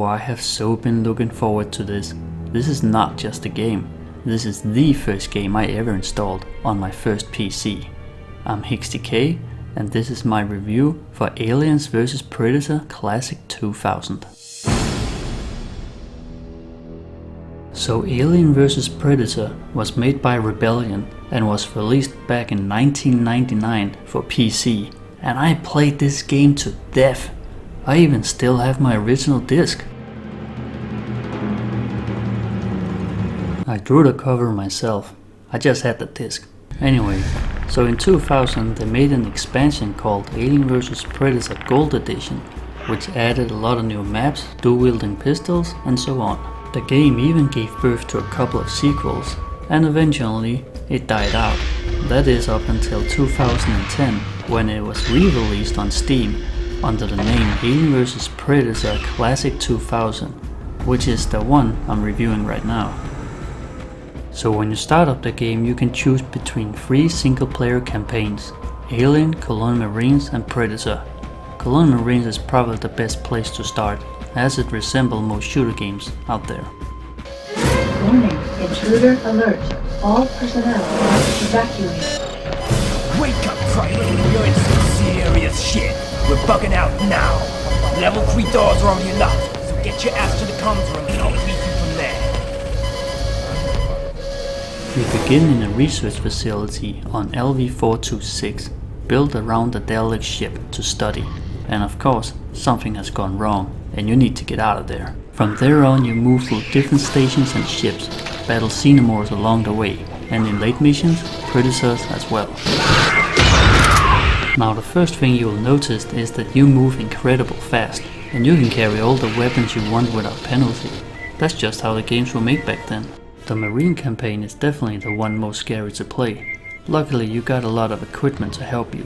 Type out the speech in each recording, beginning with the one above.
Oh, I have so been looking forward to this. This is not just a game. This is the first game I ever installed on my first PC. I'm HixDK, and this is my review for Aliens vs Predator Classic 2000. So Alien vs Predator was made by Rebellion and was released back in 1999 for PC, and I played this game to death. I even still have my original disc. I drew the cover myself. I just had the disc. Anyway, so in 2000 they made an expansion called Alien vs Predator Gold Edition, which added a lot of new maps, dual-wielding pistols, and so on. The game even gave birth to a couple of sequels, and eventually it died out. That is up until 2010, when it was re-released on Steam under the name Alien vs Predator Classic 2000, which is the one I'm reviewing right now. So when you start up the game, you can choose between 3 single-player campaigns: Alien, Colonial Marines, and Predator. Colonial Marines is probably the best place to start, as it resembles most shooter games out there. Warning, intruder alert. All personnel must evacuate. Wake up, Private! You're in some serious shit! We're bugging out now! Level 3 doors are on your left, so get your ass to the comms room and I'll meet you from there. We begin in a research facility on LV-426, built around the derelict ship to study. And of course, something has gone wrong, and you need to get out of there. From there on, you move through different stations and ships, battle xenomorphs along the way, and in late missions, predators as well. Now the first thing you will notice is that you move incredible fast, and you can carry all the weapons you want without penalty. That's just how the games were made back then. The Marine campaign is definitely the one most scary to play. Luckily you got a lot of equipment to help you.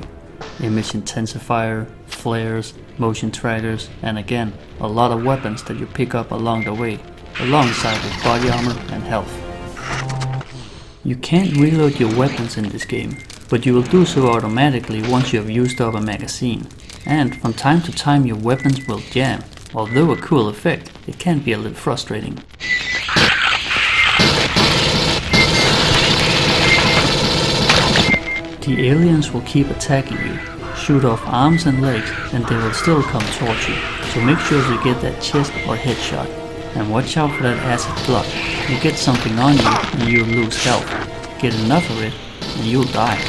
Image intensifier, flares, motion trackers, and again, a lot of weapons that you pick up along the way, alongside with body armor and health. You can't reload your weapons in this game, but you will do so automatically once you have used up a magazine. And from time to time your weapons will jam. Although a cool effect, it can be a little frustrating. The aliens will keep attacking you, shoot off arms and legs, and they will still come towards you, so make sure to get that chest or headshot. And watch out for that acid blood. You get something on you and you'll lose health. Get enough of it and you'll die.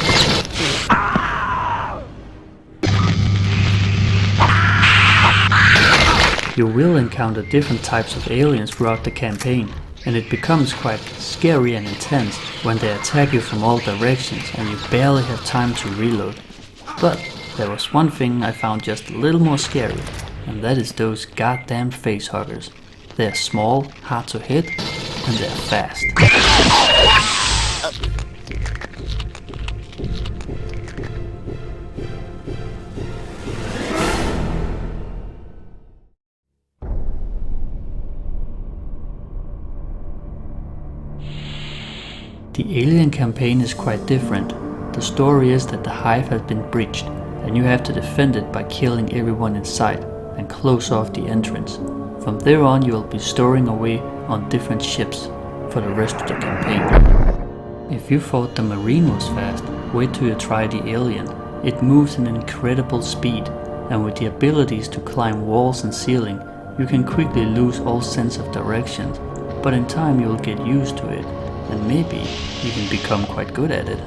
You will encounter different types of aliens throughout the campaign, and it becomes quite scary and intense when they attack you from all directions and you barely have time to reload. But there was one thing I found just a little more scary, and that is those goddamn facehuggers. They're small, hard to hit, and they're fast. The Alien campaign is quite different. The story is that the hive has been breached, and you have to defend it by killing everyone inside and close off the entrance. From there on you will be storing away on different ships for the rest of the campaign. If you thought the Marine was fast, wait till you try the Alien. It moves in incredible speed, and with the abilities to climb walls and ceiling, you can quickly lose all sense of direction, but in time you will get used to it, and maybe even become quite good at it.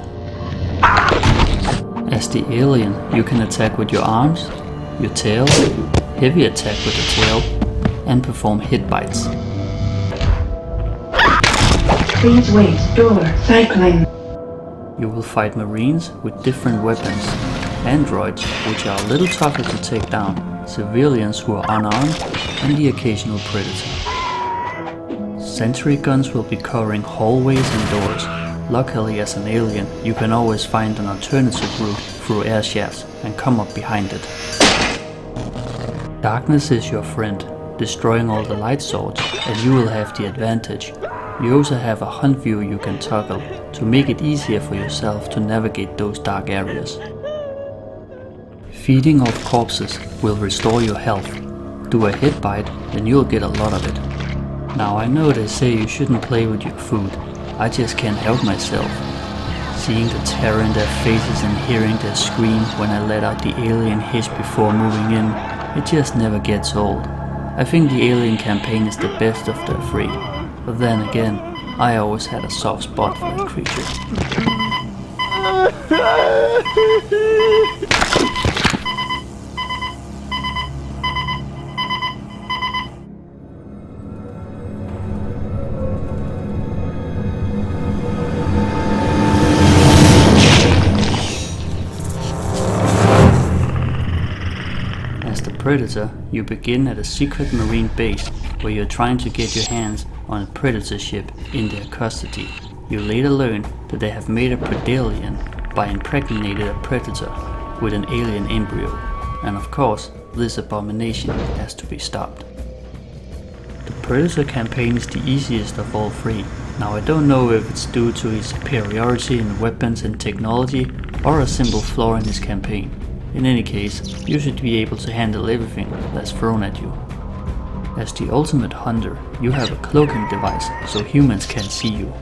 As the Alien, you can attack with your arms, your tail, heavy attack with the tail, and perform hit bites. Please wait. Door cycling. You will fight Marines with different weapons, androids, which are a little tougher to take down, civilians who are unarmed, and the occasional predator. Sentry guns will be covering hallways and doors. Luckily, as an alien, you can always find an alternative route through air shafts and come up behind it. Darkness is your friend, destroying all the light sources, and you will have the advantage. You also have a hunt view you can toggle to make it easier for yourself to navigate those dark areas. Feeding off corpses will restore your health. do a hit bite, then you'll get a lot of it. Now I know they say you shouldn't play with your food, I just can't help myself. Seeing the terror in their faces and hearing their scream when I let out the alien hiss before moving in, it just never gets old. I think the Alien campaign is the best of the three, but then again, I always had a soft spot for that creature. Predator, you begin at a secret marine base where you're trying to get your hands on a Predator ship in their custody. You later learn that they have made a Predalien by impregnating a Predator with an alien embryo, and of course, this abomination has to be stopped. The Predator campaign is the easiest of all three. Now I don't know if it's due to his superiority in weapons and technology or a simple flaw in his campaign. In any case, you should be able to handle everything that's thrown at you. As the ultimate hunter, you have a cloaking device so humans can't see you.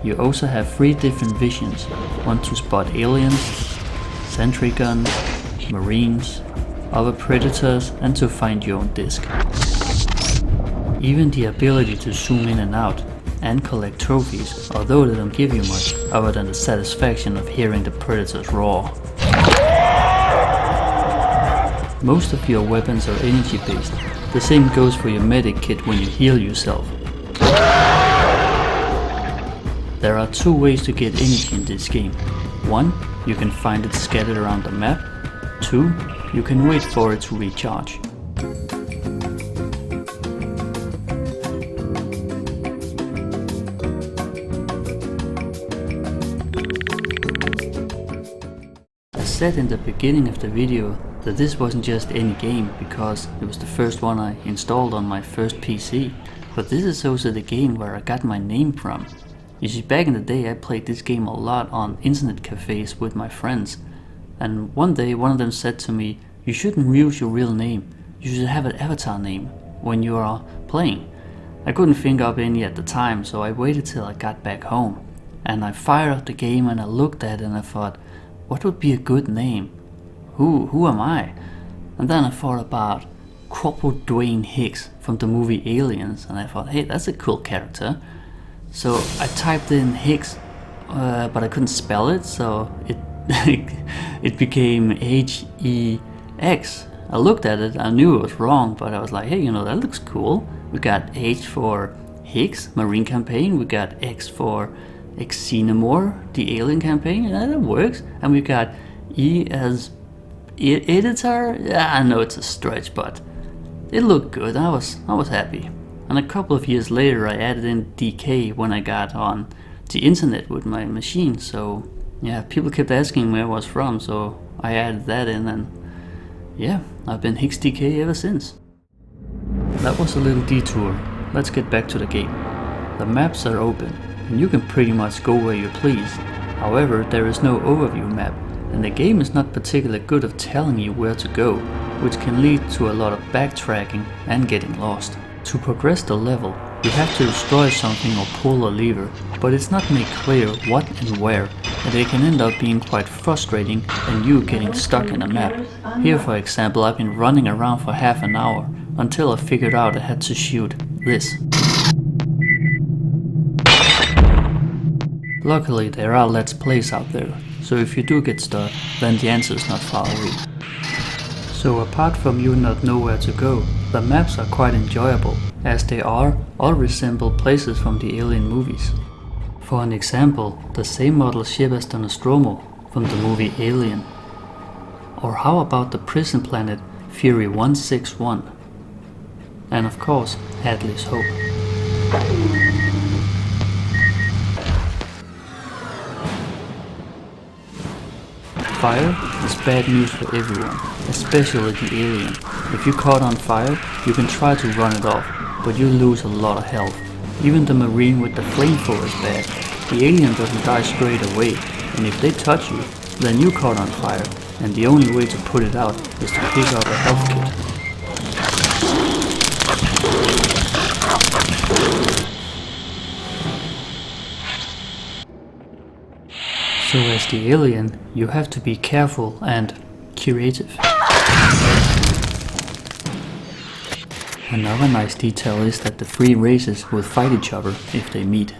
You also have 3 different visions, one to spot aliens, sentry guns, marines, other predators, and to find your own disc. Even the ability to zoom in and out and collect trophies, although they don't give you much other than the satisfaction of hearing the predators roar. Most of your weapons are energy based. The same goes for your medic kit when you heal yourself. There are 2 ways to get energy in this game. 1, you can find it scattered around the map. 2, you can wait for it to recharge. I said in the beginning of the video that this wasn't just any game because it was the first one I installed on my first PC, but this is also the game where I got my name from. You see, back in the day I played this game a lot on internet cafes with my friends, and one day one of them said to me, you shouldn't use your real name, you should have an avatar name when you are playing. I couldn't think of any at the time, so I waited till I got back home, and I fired up the game and I looked at it and I thought, what would be a good name? Who am I? And then I thought about Corporal Dwayne Hicks from the movie Aliens, and I thought, hey, that's a cool character. So I typed in Hicks, but I couldn't spell it, so it became H-E-X. I looked at it, I knew it was wrong, but I was like, hey, that looks cool. We got H for Hicks, Marine Campaign, we got X for Xenomorph, the Alien Campaign, and that works. And we got E as editor. Yeah, I know it's a stretch, but it looked good. I was happy. And a couple of years later I added in DK when I got on the internet with my machine. So yeah, people kept asking where I was from, so I added that in, and yeah, I've been HicksDK ever since. That was a little detour. Let's get back to the game. The maps are open and you can pretty much go where you please. However, there is no overview map, and the game is not particularly good at telling you where to go, which can lead to a lot of backtracking and getting lost. To progress the level, you have to destroy something or pull a lever, but it's not made clear what and where, and it can end up being quite frustrating and you getting stuck in a map. Here, for example, I've been running around for half an hour until I figured out I had to shoot this. Luckily, there are Let's Plays out there, so if you do get stuck, then the answer is not far away. So apart from you not know where to go, the maps are quite enjoyable, as they all resemble places from the Alien movies. For an example, the same model ship as the Nostromo from the movie Alien. Or how about the prison planet Fury 161? And of course, Hadley's Hope. Fire is bad news for everyone, especially the alien. If you're caught on fire, you can try to run it off, but you lose a lot of health. Even the marine with the flamethrower is bad. The alien doesn't die straight away, and if they touch you, then you're caught on fire, and the only way to put it out is to pick up a health kit. So as the alien, you have to be careful and creative. Another nice detail is that the three races will fight each other if they meet.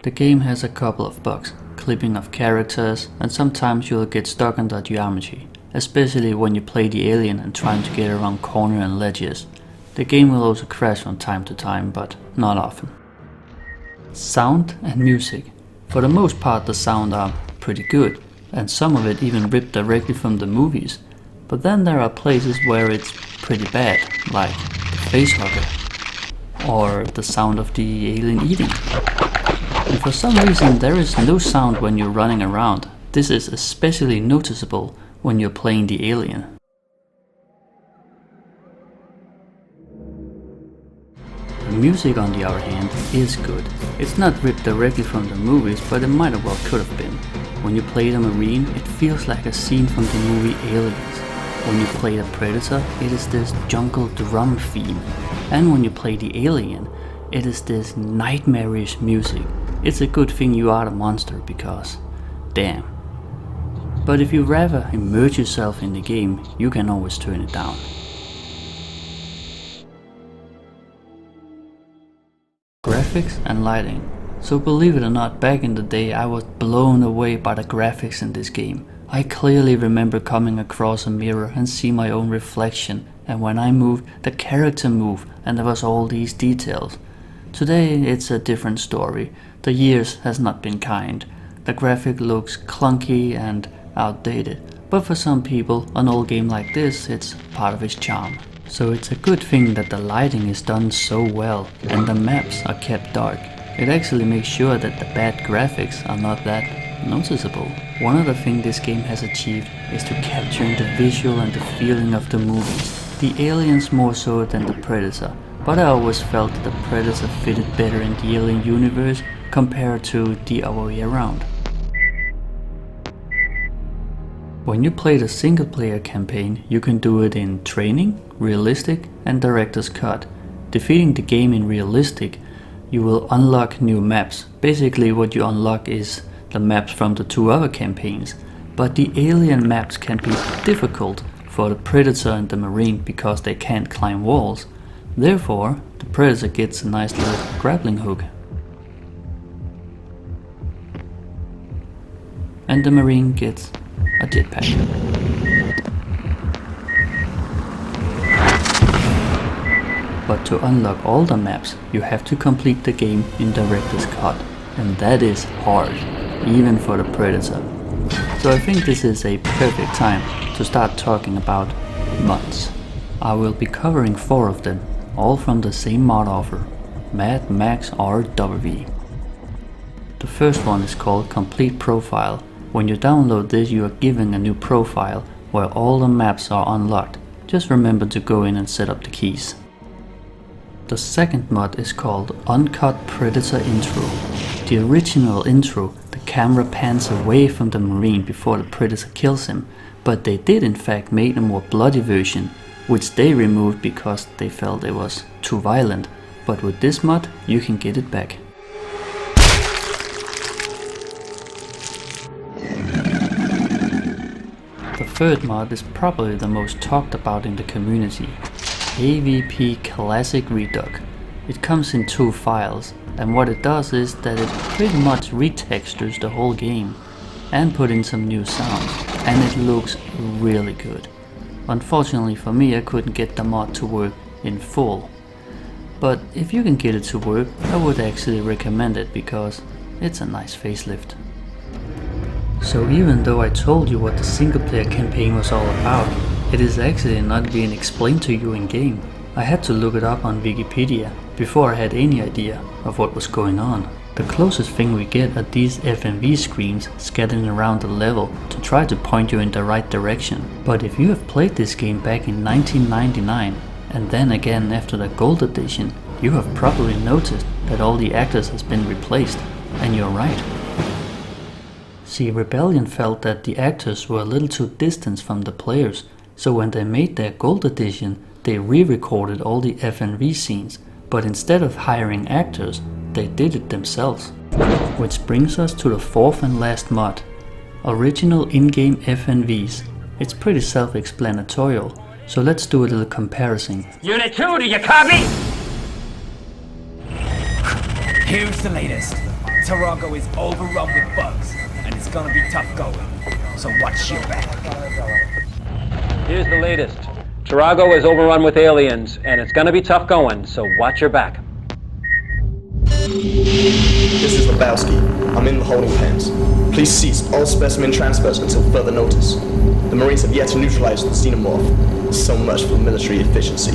The game has a couple of bugs, clipping of characters, and sometimes you'll get stuck under geometry, especially when you play the alien and trying to get around corners and ledges. The game will also crash from time to time, but not often. Sound and music. For the most part the sound are pretty good, and some of it even ripped directly from the movies. But then there are places where it's pretty bad, like the facehugger, or the sound of the alien eating. And for some reason there is no sound when you're running around. This is especially noticeable when you're playing the alien. The music on the other hand is good. It's not ripped directly from the movies, but it might have well could have been. When you play the Marine, it feels like a scene from the movie Aliens. When you play the Predator, it is this jungle drum theme. And when you play the Alien, it is this nightmarish music. It's a good thing you are the monster, because damn. But if you rather immerse yourself in the game, you can always turn it down. Graphics and lighting. So believe it or not, back in the day I was blown away by the graphics in this game. I clearly remember coming across a mirror and see my own reflection, and when I moved, the character moved, and there was all these details. Today it's a different story. The years has not been kind. The graphic looks clunky and outdated, but for some people an old game like this, it's part of its charm. So it's a good thing that the lighting is done so well and the maps are kept dark. It actually makes sure that the bad graphics are not that noticeable. One other thing this game has achieved is to capture the visual and the feeling of the movies. The aliens more so than the Predator, but I always felt that the Predator fitted better in the Alien universe compared to the other way around. When you play the single player campaign, you can do it in training, realistic and director's cut. Defeating the game in realistic, you will unlock new maps. Basically what you unlock is the maps from the two other campaigns, but the alien maps can be difficult for the Predator and the Marine because they can't climb walls. Therefore, the Predator gets a nice little grappling hook. And the Marine gets a jetpack. But to unlock all the maps, you have to complete the game in Director's Cut, and that is hard, even for the Predator. So I think this is a perfect time to start talking about mods. I will be covering 4 of them, all from the same mod offer, Mad Max RW. The first one is called Complete Profile. When you download this, you are given a new profile where all the maps are unlocked. Just remember to go in and set up the keys. The second mod is called Uncut Predator Intro. The original intro, the camera pans away from the Marine before the Predator kills him, but they did in fact make a more bloody version, which they removed because they felt it was too violent. But with this mod, you can get it back. The third mod is probably the most talked about in the community. AVP Classic Reduc. It comes in 2 files, and what it does is that it pretty much retextures the whole game and put in some new sounds, and it looks really good. Unfortunately for me, I couldn't get the mod to work in full, but if you can get it to work, I would actually recommend it because it's a nice facelift. So even though I told you what the single player campaign was all about, it is actually not being explained to you in game. I had to look it up on Wikipedia before I had any idea of what was going on. The closest thing we get are these FMV screens scattered around the level to try to point you in the right direction. But if you have played this game back in 1999 and then again after the Gold Edition, you have probably noticed that all the actors has been replaced, and you're right. See, Rebellion felt that the actors were a little too distant from the players, so when they made their Gold Edition, they re-recorded all the FMV scenes, but instead of hiring actors, they did it themselves. Which brings us to the fourth and last mod, original in-game FNVs. It's pretty self-explanatory, so let's do a little comparison. Unit 2, do you copy? Here's the latest. Tarago is overrun with bugs, and it's gonna be tough going. So watch your back. Here's the latest. Tarago is overrun with aliens, and it's gonna be tough going, so watch your back. This is Lebowski. I'm in the holding pens. Please cease all specimen transfers until further notice. The Marines have yet to neutralize the xenomorph. So much for military efficiency.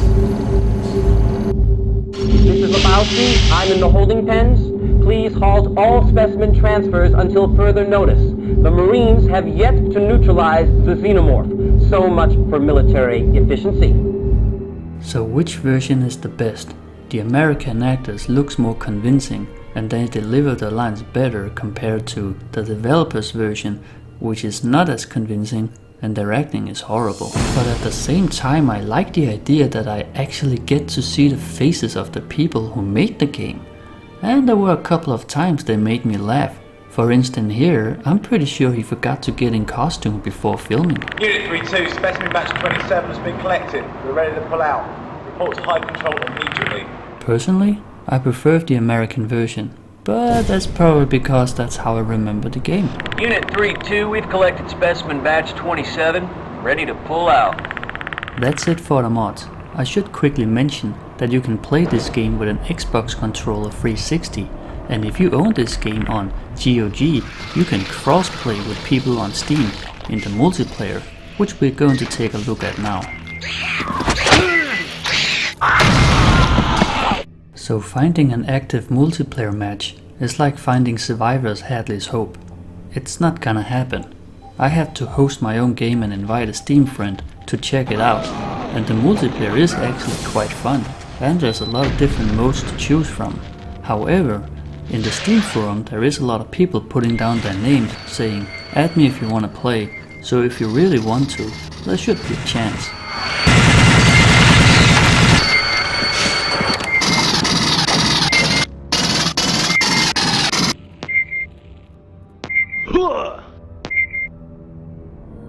This is Lebowski. I'm in the holding pens. Please halt all specimen transfers until further notice. The Marines have yet to neutralize the xenomorph. So much for military efficiency. So which version is the best? The American actors looks more convincing and they deliver the lines better compared to the developers version, which is not as convincing and their acting is horrible. But at the same time I like the idea that I actually get to see the faces of the people who made the game. And there were a couple of times they made me laugh. For instance here, I'm pretty sure he forgot to get in costume before filming. Unit 3-2, specimen batch 27 has been collected. We're ready to pull out. Report to high control immediately. Personally, I prefer the American version, but that's probably because that's how I remember the game. Unit 3-2, we've collected specimen batch 27, ready to pull out. That's it for the mods. I should quickly mention that you can play this game with an Xbox controller 360, and if you own this game on GOG, you can cross-play with people on Steam in the multiplayer, which we're going to take a look at now. So finding an active multiplayer match is like finding Survivor's Hadley's Hope. It's not gonna happen. I had to host my own game and invite a Steam friend to check it out, and the multiplayer is actually quite fun, and there's a lot of different modes to choose from. However, in the Steam forum there is a lot of people putting down their names saying, add me if you wanna play, so if you really want to, there should be a chance.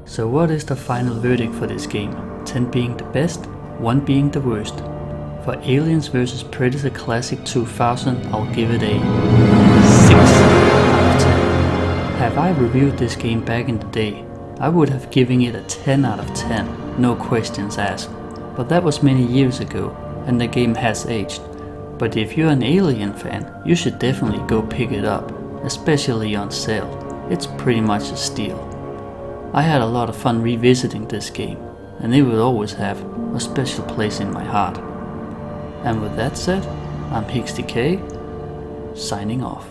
So what is the final verdict for this game? 10 being the best, 1 being the worst. For Aliens vs Predator Classic 2000, I'll give it a 6 out of 10. Have I reviewed this game back in the day, I would have given it a 10 out of 10, no questions asked. But that was many years ago, and the game has aged. But if you're an Alien fan, you should definitely go pick it up, especially on sale. It's pretty much a steal. I had a lot of fun revisiting this game, and it will always have a special place in my heart. And with that said, I'm HixDK, signing off.